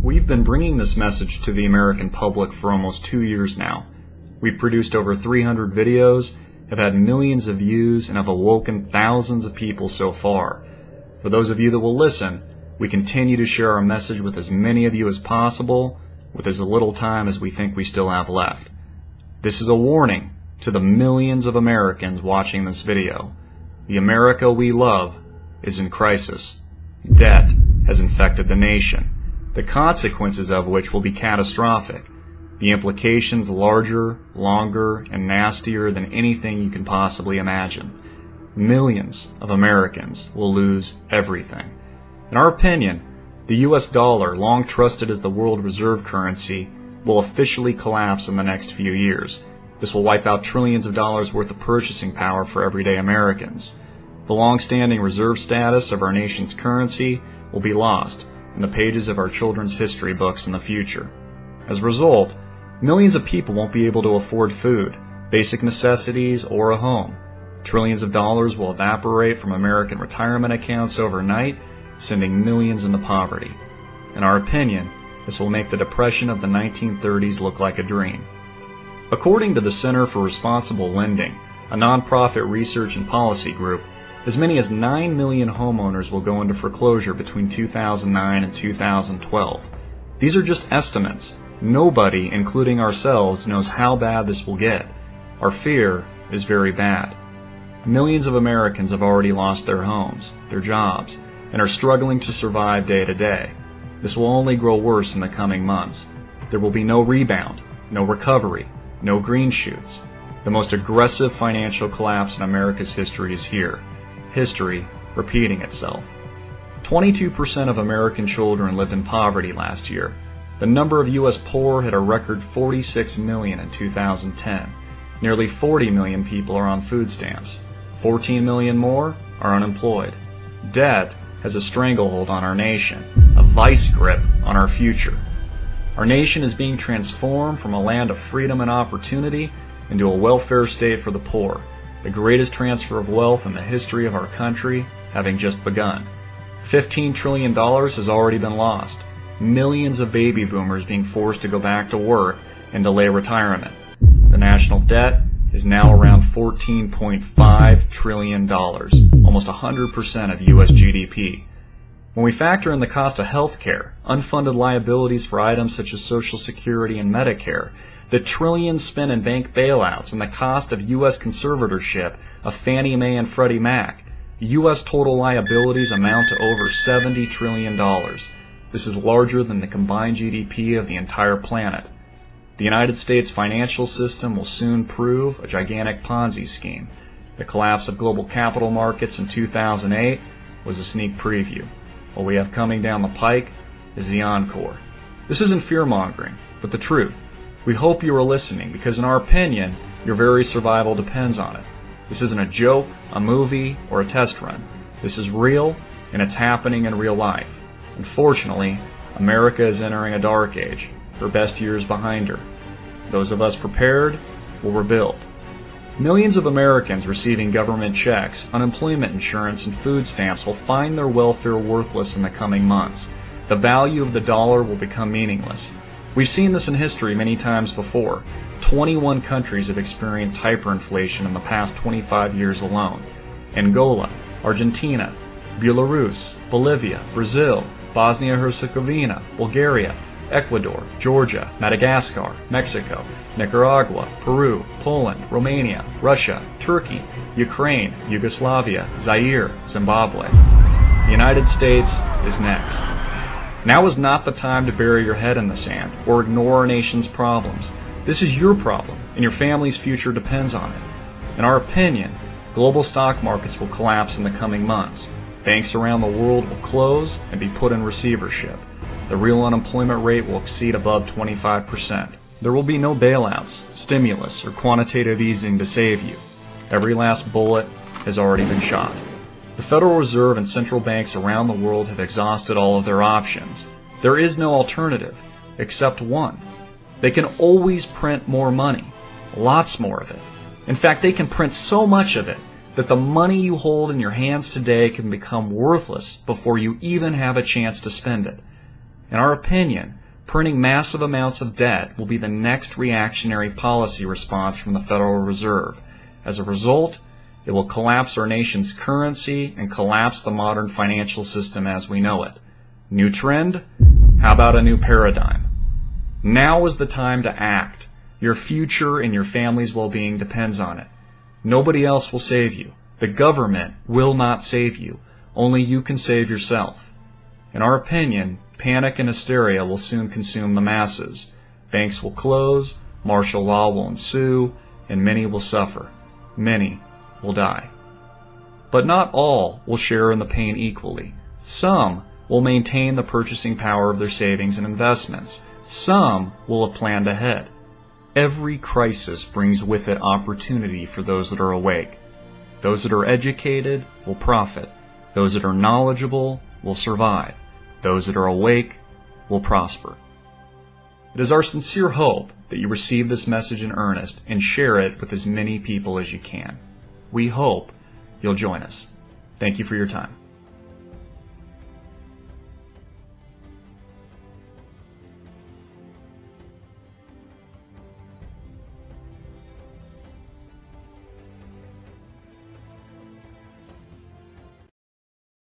We've been bringing this message to the American public for almost 2 years now. We've produced over 300 videos, have had millions of views, and have awoken thousands of people so far. For those of you that will listen, we continue to share our message with as many of you as possible, with as little time as we think we still have left. This is a warning to the millions of Americans watching this video. The America we love is in crisis. Debt has infected the nation, the consequences of which will be catastrophic. The implications larger, longer, and nastier than anything you can possibly imagine. Millions of Americans will lose everything. In our opinion, the US dollar, long trusted as the world reserve currency, will officially collapse in the next few years. This will wipe out trillions of dollars worth of purchasing power for everyday Americans. The long-standing reserve status of our nation's currency will be lost in the pages of our children's history books in the future. As a result, millions of people won't be able to afford food, basic necessities, or a home. Trillions of dollars will evaporate from American retirement accounts overnight, sending millions into poverty. In our opinion, this will make the Depression of the 1930s look like a dream. According to the Center for Responsible Lending, a nonprofit research and policy group, as many as 9 million homeowners will go into foreclosure between 2009 and 2012. These are just estimates. Nobody, including ourselves, knows how bad this will get. Our fear is very bad. Millions of Americans have already lost their homes, their jobs, and are struggling to survive day to day. This will only grow worse in the coming months. There will be no rebound, no recovery, no green shoots. The most aggressive financial collapse in America's history is here. History repeating itself. 22% of American children lived in poverty last year. The number of U.S. poor hit a record 46 million in 2010. Nearly 40 million people are on food stamps. 14 million more are unemployed. Debt has a stranglehold on our nation, a vice grip on our future. Our nation is being transformed from a land of freedom and opportunity into a welfare state for the poor, the greatest transfer of wealth in the history of our country having just begun. $15 trillion has already been lost. Millions of baby boomers being forced to go back to work and delay retirement. The national debt is now around $14.5 trillion, almost 100% of U.S. GDP. When we factor in the cost of health care, unfunded liabilities for items such as Social Security and Medicare, the trillions spent in bank bailouts, and the cost of U.S. conservatorship of Fannie Mae and Freddie Mac, U.S. total liabilities amount to over $70 trillion. This is larger than the combined GDP of the entire planet. The United States financial system will soon prove a gigantic Ponzi scheme. The collapse of global capital markets in 2008 was a sneak preview. What we have coming down the pike is the encore. This isn't fear-mongering, but the truth. We hope you are listening because in our opinion, your very survival depends on it. This isn't a joke, a movie, or a test run. This is real, and it's happening in real life. Unfortunately, America is entering a dark age, her best years behind her. Those of us prepared will rebuild. Millions of Americans receiving government checks, unemployment insurance, and food stamps will find their welfare worthless in the coming months. The value of the dollar will become meaningless. We've seen this in history many times before. 21 countries have experienced hyperinflation in the past 25 years alone. Angola, Argentina, Belarus, Bolivia, Brazil, Bosnia-Herzegovina, Bulgaria, Ecuador, Georgia, Madagascar, Mexico, Nicaragua, Peru, Poland, Romania, Russia, Turkey, Ukraine, Yugoslavia, Zaire, Zimbabwe. The United States is next. Now is not the time to bury your head in the sand or ignore our nation's problems. This is your problem, and your family's future depends on it. In our opinion, global stock markets will collapse in the coming months. Banks around the world will close and be put in receivership. The real unemployment rate will exceed above 25%. There will be no bailouts, stimulus, or quantitative easing to save you. Every last bullet has already been shot. The Federal Reserve and central banks around the world have exhausted all of their options. There is no alternative, except one. They can always print more money, lots more of it. In fact, they can print so much of it that the money you hold in your hands today can become worthless before you even have a chance to spend it. In our opinion, printing massive amounts of debt will be the next reactionary policy response from the Federal Reserve. As a result, it will collapse our nation's currency and collapse the modern financial system as we know it. New trend? How about a new paradigm? Now is the time to act. Your future and your family's well-being depends on it. Nobody else will save you. The government will not save you. Only you can save yourself. In our opinion, panic and hysteria will soon consume the masses. Banks will close, martial law will ensue, and many will suffer. Many will die. But not all will share in the pain equally. Some will maintain the purchasing power of their savings and investments. Some will have planned ahead. Every crisis brings with it opportunity for those that are awake. Those that are educated will profit. Those that are knowledgeable will survive. Those that are awake will prosper. It is our sincere hope that you receive this message in earnest and share it with as many people as you can. We hope you'll join us. Thank you for your time.